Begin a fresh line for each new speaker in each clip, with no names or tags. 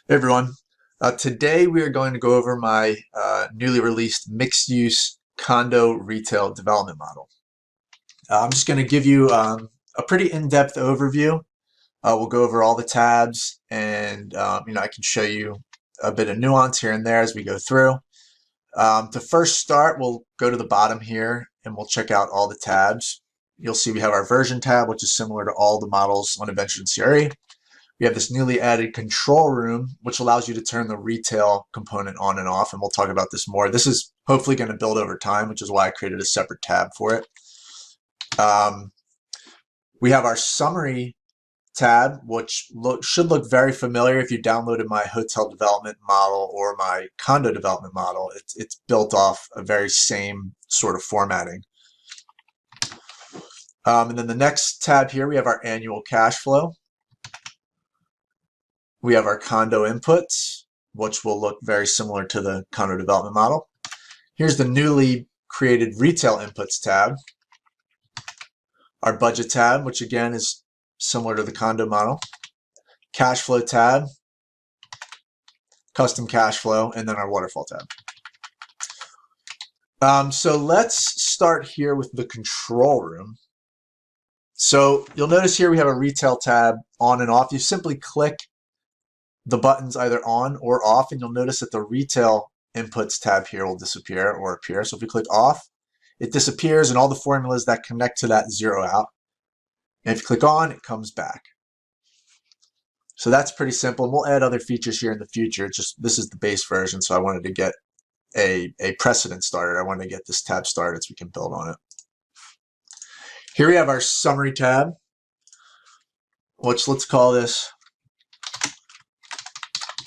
Hey everyone. Today we are going to go over my newly released mixed-use condo retail development model. I'm just going to give you a pretty in-depth overview. We'll go over all the tabs, and I can show you a bit of nuance here and there as we go through. To first start, we'll go to the bottom here and we'll check out all the tabs. You'll see we have our version tab, which is similar to all the models on Adventure in A.CRE. We have this newly added control room, which allows you to turn the retail component on and off, and we'll talk about this more. This is hopefully going to build over time, which is why I created a separate tab for it. We have our summary tab, which should look very familiar if you downloaded my hotel development model or my condo development model. It's built off a very same sort of formatting. And then the next tab here, we have our annual cash flow. We have our condo inputs, which will look very similar to the condo development model. Here's the newly created retail inputs tab. Our budget tab, which again is similar to the condo model. Cash flow tab, custom cash flow, and then our waterfall tab. So let's start here with the control room. So you'll notice here we have a retail tab on and off. You simply click the buttons either on or off, and you'll notice that the retail inputs tab here will disappear or appear. So if we click off, it disappears and all the formulas that connect to that zero out. And if you click on, it comes back. So that's pretty simple. And we'll add other features here in the future. This is the base version, so I wanted to get a precedent started. I wanted to get this tab started so we can build on it. Here we have our summary tab, which let's call this,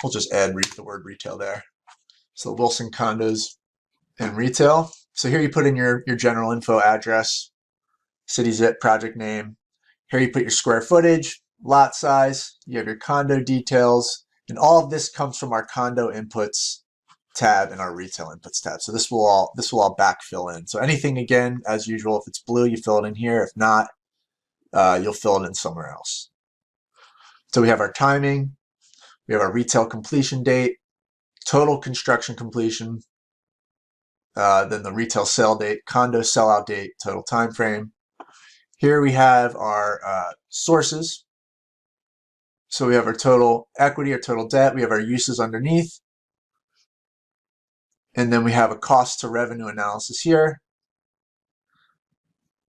we'll just add the word retail there. So Wilson Condos and Retail. So here you put in your general info, address, city zip, project name. Here you put your square footage, lot size, you have your condo details, and all of this comes from our condo inputs tab and our retail inputs tab. So this will all backfill in. So anything, again, as usual, if it's blue, you fill it in here. If not, you'll fill it in somewhere else. So we have our timing. We have our retail completion date, total construction completion, then the retail sale date, condo sellout date, total time frame. Here we have our sources. So we have our total equity or total debt. We have our uses underneath. And then we have a cost to revenue analysis here.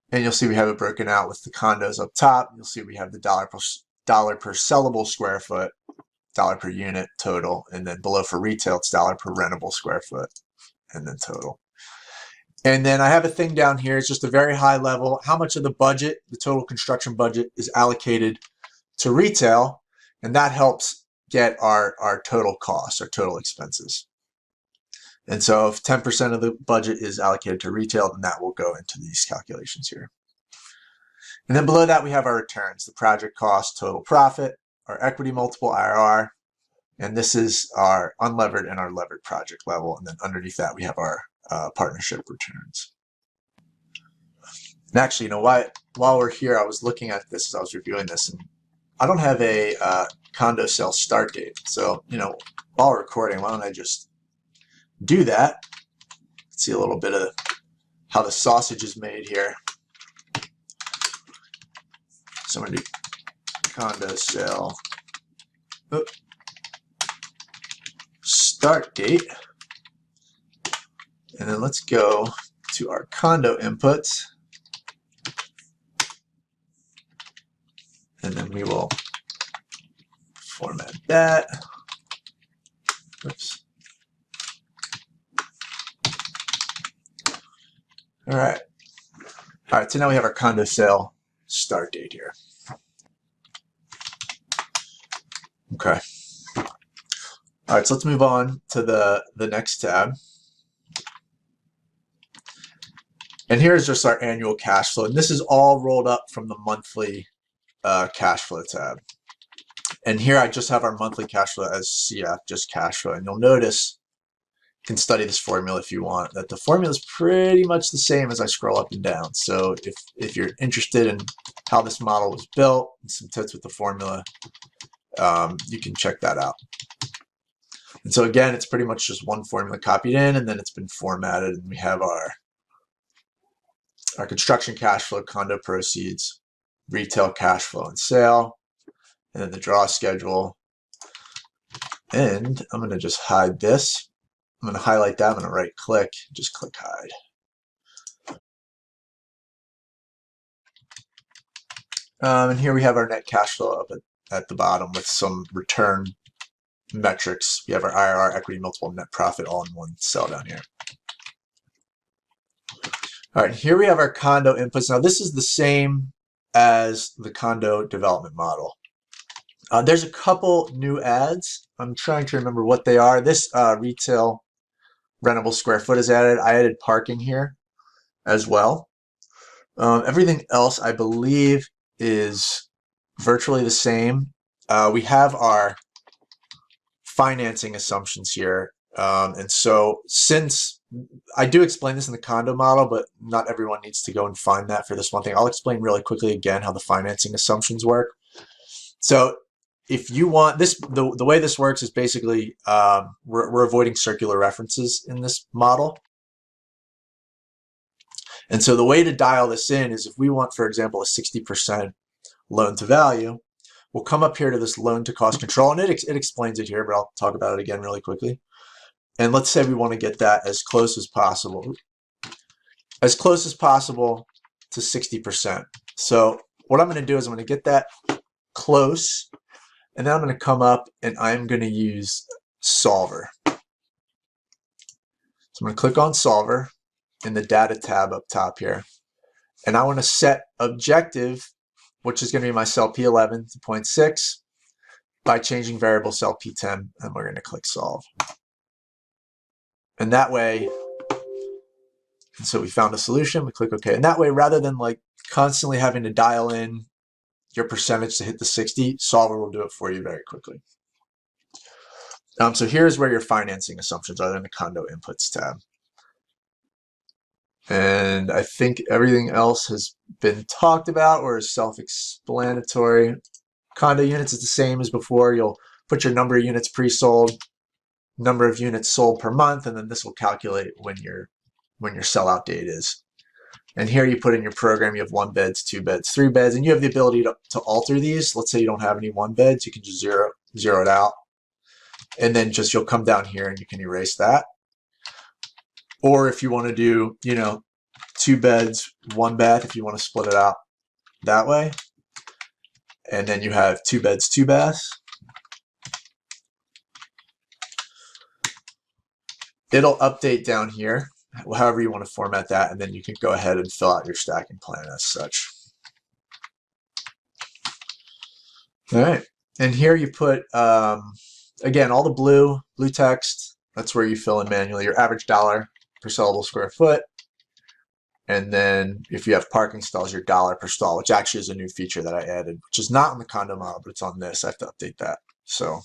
And you'll see we have it broken out with the condos up top. You'll see we have the dollar per sellable square foot, dollar per unit total, and then below for retail it's dollar per rentable square foot, and then total. And then I have a thing down here. It's just a very high level. How much of the budget, the total construction budget, is allocated to retail, and that helps get our total costs, our total expenses. And so if 10% of the budget is allocated to retail, then that will go into these calculations here. And then below that we have our returns, the project cost, total profit, our equity multiple, IRR, and this is our unlevered and our levered project level. And then underneath that, we have our partnership returns. And actually, while we're here, I was looking at this as I was reviewing this, and I don't have a condo sale start date. So, while we're recording, why don't I just do that? See a little bit of how the sausage is made here. So I'm going to do condo sale start date, and then let's go to our condo inputs, and then we will format that. Oops. All right, so now we have our condo sale start date here. Okay. All right, so let's move on to the next tab. And here's just our annual cash flow. And this is all rolled up from the monthly cash flow tab. And here I just have our monthly cash flow as CF, just cash flow. And you'll notice, you can study this formula if you want, that the formula is pretty much the same as I scroll up and down. So if you're interested in how this model was built and some tips with the formula, you can check that out. And so again, it's pretty much just one formula copied in, and then it's been formatted, and we have our construction cash flow, condo proceeds, retail cash flow and sale, and then the draw schedule. And I'm going to just hide this. I'm going to highlight that. I'm going to right click, just click hide. And here we have our net cash flow up at the bottom with some return metrics. We have our IRR, equity multiple, net profit all in one cell down here. All right, here we have our condo inputs. Now this is the same as the condo development model. There's a couple new adds. I'm trying to remember what they are. This retail rentable square foot is added. I added parking here as well. Everything else, I believe, is virtually the same. We have our financing assumptions here. And so since I do explain this in the condo model, but not everyone needs to go and find that for this one thing. I'll explain really quickly again how the financing assumptions work. So if you want this, the way this works is basically we're avoiding circular references in this model. And so the way to dial this in is if we want, for example, a 60% loan to value, we'll come up here to this loan to cost control, and it explains it here, but I'll talk about it again really quickly. And let's say we want to get that as close as possible to 60%. So what I'm going to do is I'm going to get that close, and then I'm going to come up and I'm going to use Solver. So I'm going to click on Solver in the data tab up top here. And I want to set objective, which is going to be my cell P11 to 0.6 by changing variable cell P10, and we're going to click solve. And that way, and so we found a solution, we click OK. And that way, rather than like constantly having to dial in your percentage to hit the 60, Solver will do it for you very quickly. So here's where your financing assumptions are in the Condo Inputs tab. And I think everything else has been talked about or is self-explanatory. Condo units is the same as before. You'll put your number of units pre-sold, number of units sold per month, and then this will calculate when your sellout date is. And here you put in your program, you have 1 beds, 2 beds, 3 beds, and you have the ability to alter these. Let's say you don't have any 1 beds, you can just zero it out. And then just you'll come down here and you can erase that. Or if you want to do, 2 beds, 1 bath, if you want to split it out that way. And then you have 2 beds, 2 baths. It'll update down here, however you want to format that, and then you can go ahead and fill out your stacking plan as such. All right, and here you put, again, all the blue text, that's where you fill in manually your average dollar per sellable square foot. And then if you have parking stalls, your dollar per stall, which actually is a new feature that I added, which is not in the condo model, but it's on this. I have to update that. So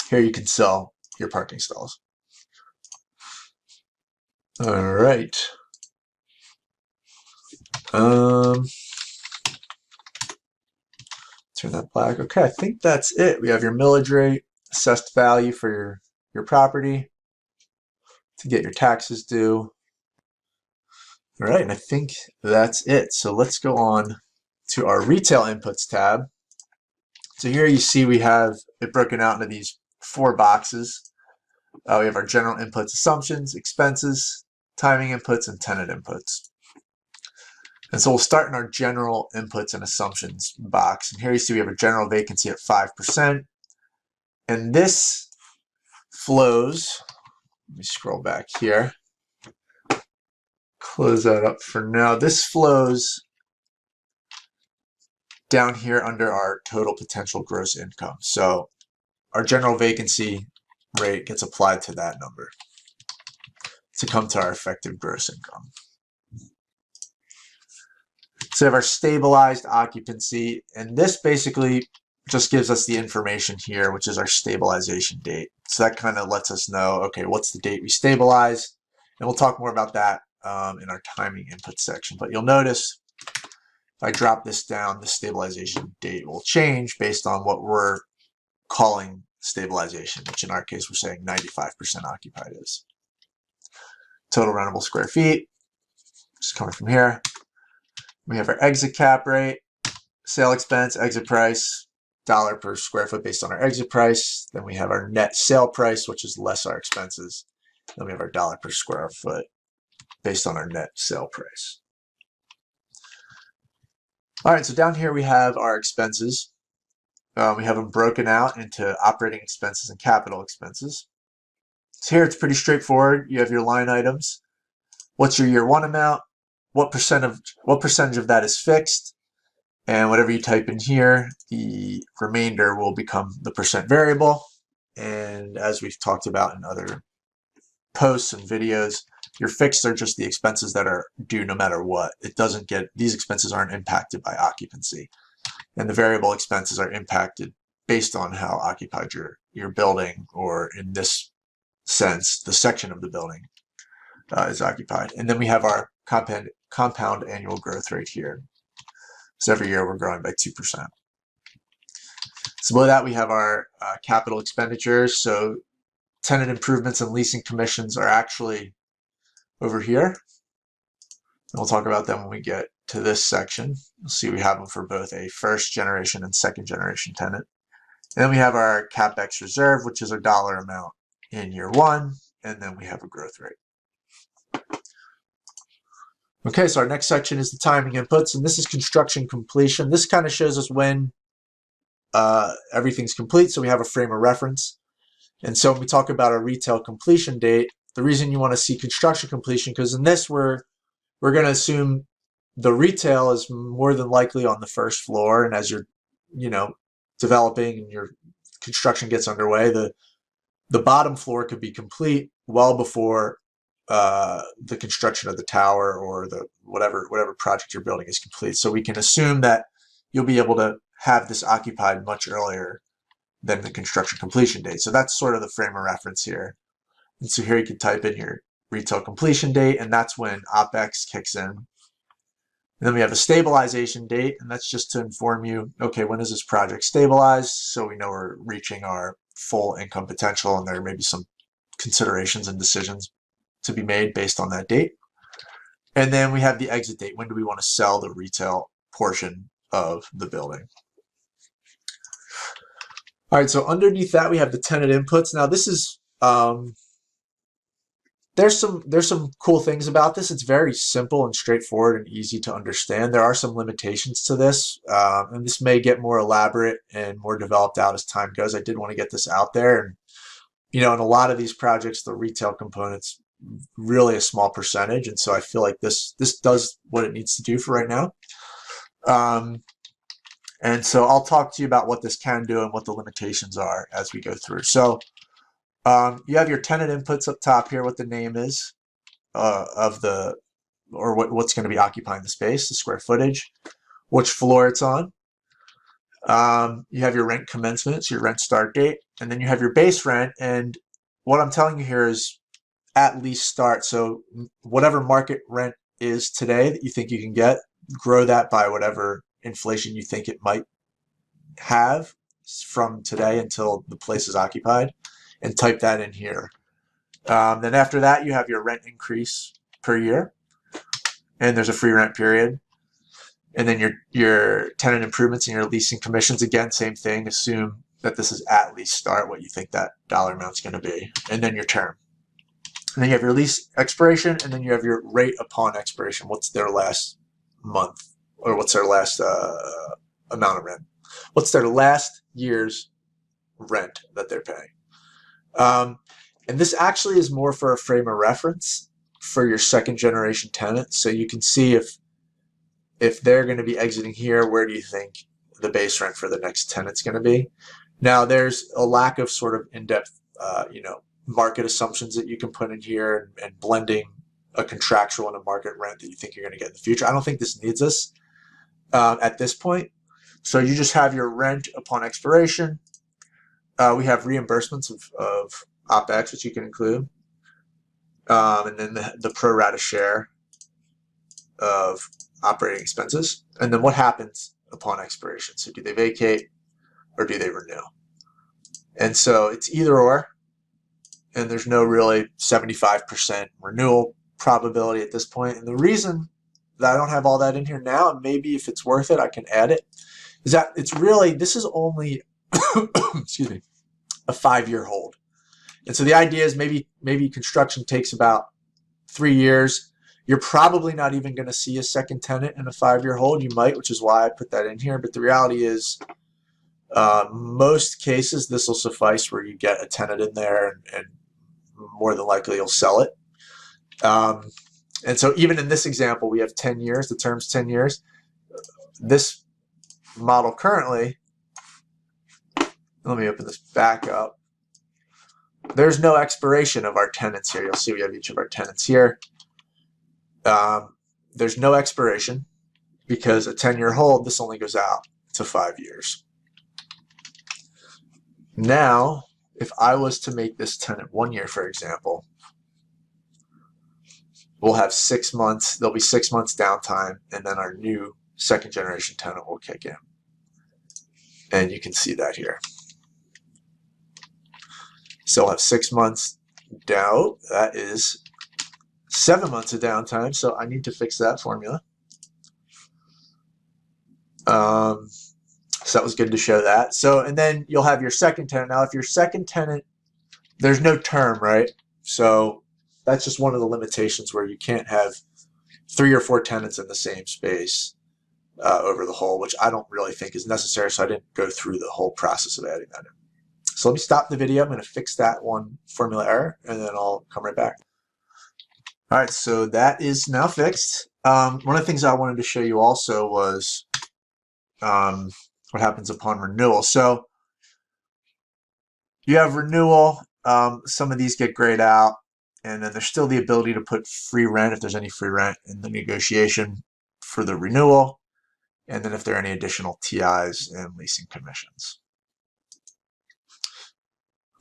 here you can sell your parking stalls. All right. Turn that black. Okay, I think that's it. We have your millage rate, assessed value for your property to get your taxes due. All right, and I think that's it. So let's go on to our retail inputs tab. So here you see we have it broken out into these 4 boxes. We have our general inputs, assumptions, expenses, timing inputs, and tenant inputs. And so we'll start in our general inputs and assumptions box. And here you see we have a general vacancy at 5%. And this flows, let me scroll back here, close that up for now. This flows down here under our total potential gross income. So our general vacancy rate gets applied to that number to come to our effective gross income. So we have our stabilized occupancy, and this basically just gives us the information here, which is our stabilization date. So that kind of lets us know, okay, what's the date we stabilize? And we'll talk more about that in our timing input section. But you'll notice if I drop this down, the stabilization date will change based on what we're calling stabilization, which in our case we're saying 95% occupied is. Total rentable square feet, just coming from here. We have our exit cap rate, sale expense, exit price, dollar per square foot based on our exit price. Then we have our net sale price, which is less our expenses. Then we have our dollar per square foot based on our net sale price. All right, so down here we have our expenses. We have them broken out into operating expenses and capital expenses. So here it's pretty straightforward. You have your line items. What's your year one amount? What percentage of that is fixed? And whatever you type in here, the remainder will become the percent variable. And as we've talked about in other posts and videos, your fixed are just the expenses that are due no matter what. These expenses aren't impacted by occupancy. And the variable expenses are impacted based on how occupied your building, or in this sense, the section of the building is occupied. And then we have our compound annual growth rate here. So every year we're growing by 2%. So below that we have our capital expenditures. So tenant improvements and leasing commissions are actually over here. And we'll talk about them when we get to this section. You'll see we have them for both a first generation and second generation tenant. And then we have our CapEx reserve, which is our dollar amount in year one. And then we have a growth rate. Okay, so our next section is the timing inputs, and this is construction completion. This kind of shows us when everything's complete, so we have a frame of reference. And so when we talk about a retail completion date, the reason you want to see construction completion, because in this we're going to assume the retail is more than likely on the first floor, and as you're developing and your construction gets underway, the bottom floor could be complete well before the construction of the tower or the whatever project you're building is complete. So we can assume that you'll be able to have this occupied much earlier than the construction completion date. So that's sort of the frame of reference here. And so here you can type in your retail completion date, and that's when OpEx kicks in. And then we have a stabilization date, and that's just to inform you, okay, when is this project stabilized? So we know we're reaching our full income potential, and there may be some considerations and decisions to be made based on that date. And then we have the exit date. When do we want to sell the retail portion of the building? All right, so underneath that we have the tenant inputs. Now this is there's some cool things about this. It's very simple and straightforward and easy to understand. There are some limitations to this, and this may get more elaborate and more developed out as time goes. I did want to get this out there, and in a lot of these projects, the retail component's really a small percentage, and so I feel like this does what it needs to do for right now. And so I'll talk to you about what this can do and what the limitations are as we go through. So you have your tenant inputs up top here, what the name is of the, or what's going to be occupying the space, the square footage, which floor it's on. You have your rent commencement, so your rent start date, and then you have your base rent. And what I'm telling you here is at least start. So whatever market rent is today that you think you can get, grow that by whatever inflation you think it might have from today until the place is occupied, and type that in here. Then after that, you have your rent increase per year, and there's a free rent period. And then your tenant improvements and your leasing commissions, again, same thing. Assume that this is at least start, what you think that dollar amount's going to be, and then your term. And then you have your lease expiration, and then you have your rate upon expiration. What's their last month, or what's their last amount of rent? What's their last year's rent that they're paying? And this actually is more for a frame of reference for your second generation tenant. So you can see if they're going to be exiting here, where do you think the base rent for the next tenant's going to be? Now, there's a lack of sort of in-depth, market assumptions that you can put in here, and blending a contractual and a market rent that you think you're going to get in the future. I don't think this needs us at this point. So you just have your rent upon expiration. We have reimbursements of OpEx, which you can include, and then the pro rata share of operating expenses, and then what happens upon expiration. So do they vacate or do they renew? And so it's either or, and there's no really 75% renewal probability at this point. And the reason that I don't have all that in here now, and maybe if it's worth it, I can add it, is that it's really, this is only, excuse me, a 5-year hold. And so the idea is maybe construction takes about 3 years. You're probably not even going to see a second tenant in a 5-year hold. You might, which is why I put that in here. But the reality is, most cases, this will suffice where you get a tenant in there, and more than likely you'll sell it. And so even in this example, we have 10 years. The term's 10 years. This model currently, let me open this back up. There's no expiration of our tenants here. You'll see we have each of our tenants here. There's no expiration because a 10-year hold, this only goes out to 5 years. Now, if I was to make this tenant 1 year, for example, we'll have 6 months. There'll be 6 months downtime, and then our new second generation tenant will kick in. And you can see that here. So we'll have 6 months down. That is 7 months of downtime. So I need to fix that formula. So that was good to show that. So, and then you'll have your second tenant. Now, if your second tenant, there's no term, right? So that's just one of the limitations where you can't have 3 or 4 tenants in the same space over the whole, which I don't really think is necessary. So I didn't go through the whole process of adding that in. So let me stop the video. I'm going to fix that one formula error, and then I'll come right back. All right, so that is now fixed. One of the things I wanted to show you also was what happens upon renewal. So you have renewal. Some of these get grayed out, and then there's still the ability to put free rent if there's any free rent in the negotiation for the renewal, and then if there are any additional TIs and leasing commissions.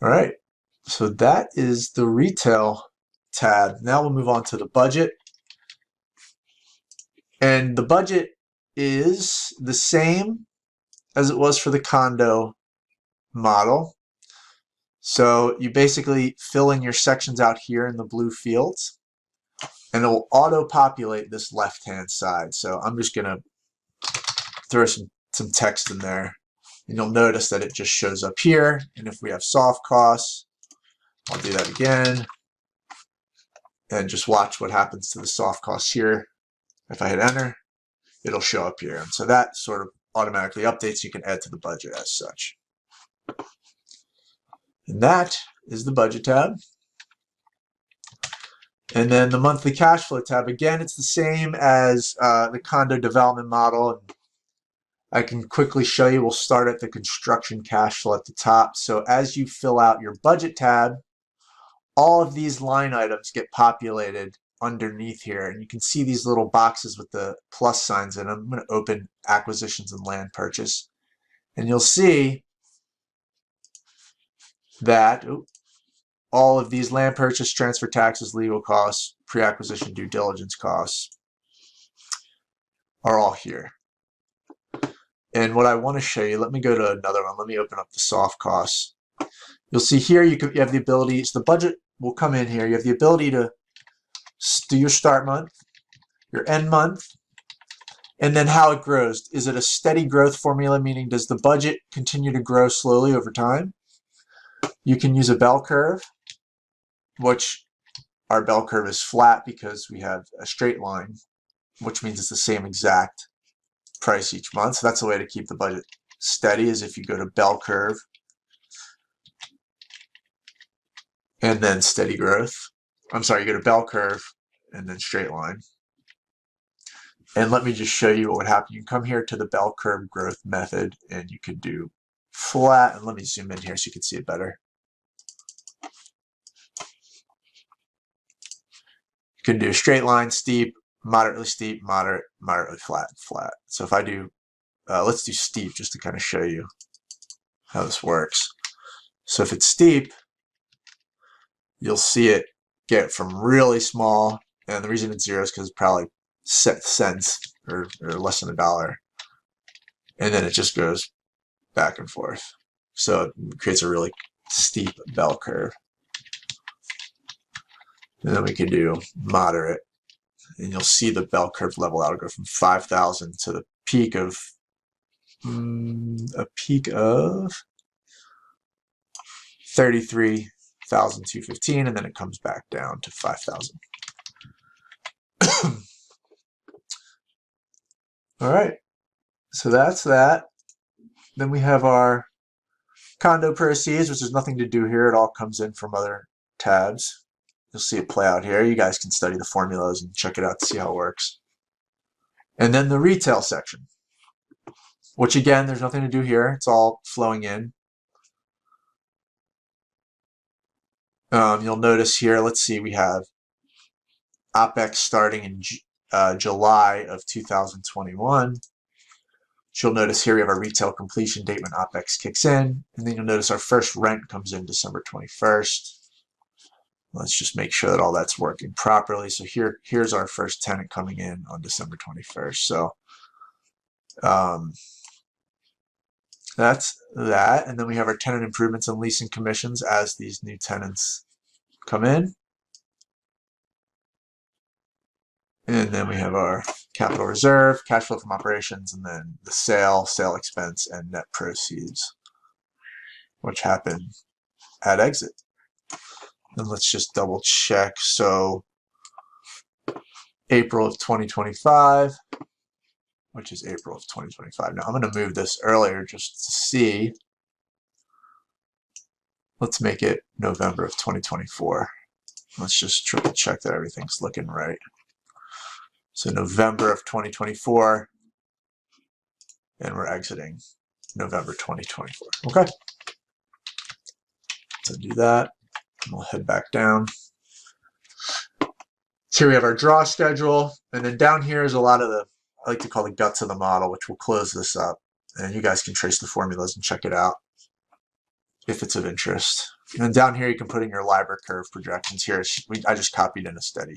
All right, so that is the retail tab. Now we'll move on to the budget. And the budget is the same as it was for the condo model. So you basically fill in your sections out here in the blue fields, and it will auto-populate this left-hand side. So I'm just going to throw some text in there. And you'll notice that it just shows up here. And if we have soft costs, I'll do that again. And just watch what happens to the soft costs here. If I hit enter, it'll show up here. And so that sort of automatically updates. You can add to the budget as such. And that is the budget tab. And then the monthly cash flow tab, again, it's the same as the condo development model. And I can quickly show you. We'll start at the construction cash flow at the top. So as you fill out your budget tab, all of these line items get populated underneath here. And you can see these little boxes with the plus signs in them. I'm going to open acquisitions and land purchase. And you'll see that all of these land purchase, transfer taxes, legal costs, pre-acquisition due diligence costs are all here. And what I want to show you, let me go to another one. Let me open up the soft costs. You'll see here you have the ability, so the budget will come in here. You have the ability to do your start month, your end month, and then how it grows. Is it a steady growth formula, meaning does the budget continue to grow slowly over time? You can use a bell curve, which our bell curve is flat because we have a straight line, which means it's the same exact price each month. So that's the way to keep the budget steady, is if you go to bell curve and then steady growth. I'm sorry, you go to bell curve and then straight line. And let me just show you what would happen. You can come here to the bell curve growth method and you can do flat. And let me zoom in here so you can see it better. You can do straight line, steep, steep, moderately flat, flat. So if I do, let's do steep just to kind of show you how this works. So if it's steep, you'll see it get from really small, and the reason it's 0 is because it's probably cents or less than $1, and then it just goes back and forth. So it creates a really steep bell curve. And then we can do moderate. And you'll see the bell curve level out. It'll go from 5,000 to the peak of 33,215, and then it comes back down to 5,000. All right, so that's that. Then we have our condo proceeds, which has nothing to do here. It all comes in from other tabs. You'll see it play out here. You guys can study the formulas and check it out to see how it works. And then the retail section, which again, there's nothing to do here. It's all flowing in. You'll notice here, let's see, we have OPEX starting in July of 2021. You'll notice here we have our retail completion date when OPEX kicks in, and then you'll notice our first rent comes in December 21st. Let's just make sure that all that's working properly. So here's our first tenant coming in on December 21st. So that's that. And then we have our tenant improvements and leasing commissions as these new tenants come in. And then we have our capital reserve, cash flow from operations, and then the sale expense, and net proceeds, which happen at exit. And let's just double check. So April of 2025, which is April of 2025. Now I'm going to move this earlier just to see. Let's make it November of 2024. Let's just triple check that everything's looking right. So November of 2024, and we're exiting November 2024. Okay. So do that. We'll head back down. So here we have our draw schedule, and then down here is a lot of the, I like to call the guts of the model, which will close this up. And you guys can trace the formulas and check it out if it's of interest. And down here you can put in your LIBOR curve projections. Here, I just copied in a steady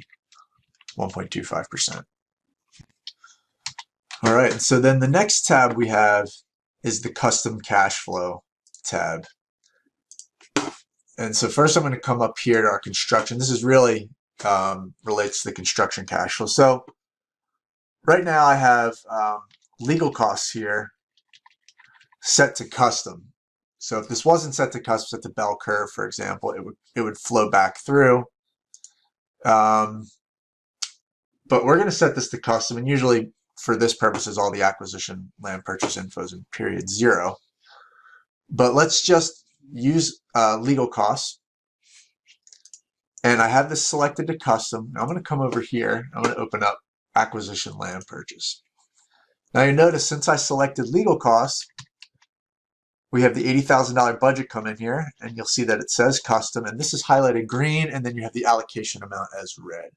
1.25%. All right, so then the next tab we have is the custom cash flow tab. And so first I'm going to come up here to our construction. This is really relates to the construction cash flow. So right now I have legal costs here set to custom. So if this wasn't set to custom, set to bell curve, for example, it would flow back through. But we're going to set this to custom, and usually for this purposes, all the acquisition land purchase info is in period 0. But let's just use legal costs. And I have this selected to custom. Now I'm going to come over here. I'm going to open up acquisition land purchase. Now you notice since I selected legal costs, we have the $80,000 budget come in here, and you'll see that it says custom, and this is highlighted green, and then you have the allocation amount as red.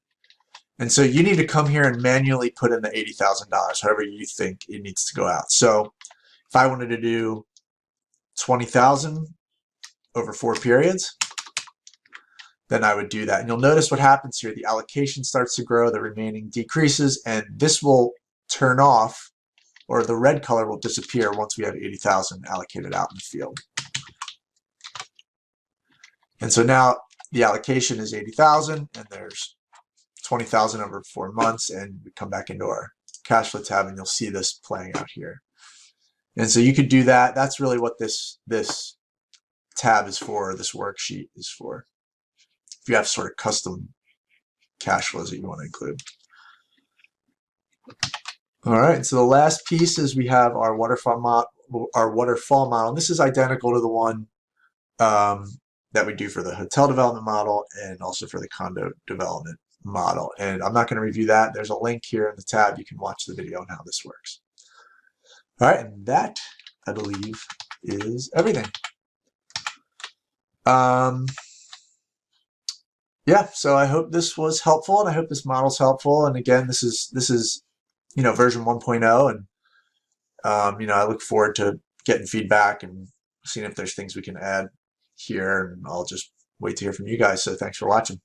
And so you need to come here and manually put in the $80,000, however you think it needs to go out. So if I wanted to do 20,000 over 4 periods, then I would do that. And you'll notice what happens here. The allocation starts to grow, the remaining decreases, and this will turn off, or the red color will disappear once we have 80,000 allocated out in the field. And so now the allocation is 80,000, and there's 20,000 over 4 months, and we come back into our cash flow tab, and you'll see this playing out here. And so you could do that. That's really what this tab is for, this worksheet is for. If you have sort of custom cash flows that you want to include. All right, so the last piece is we have our waterfall model. And this is identical to the one that we do for the hotel development model and also for the condo development model. And I'm not going to review that. There's a link here in the tab. You can watch the video on how this works. All right, and that, I believe, is everything. Yeah, so I hope this was helpful, and I hope this model's helpful. And again, this is version 1.0, and I look forward to getting feedback and seeing if there's things we can add here, and I'll just wait to hear from you guys. So thanks for watching.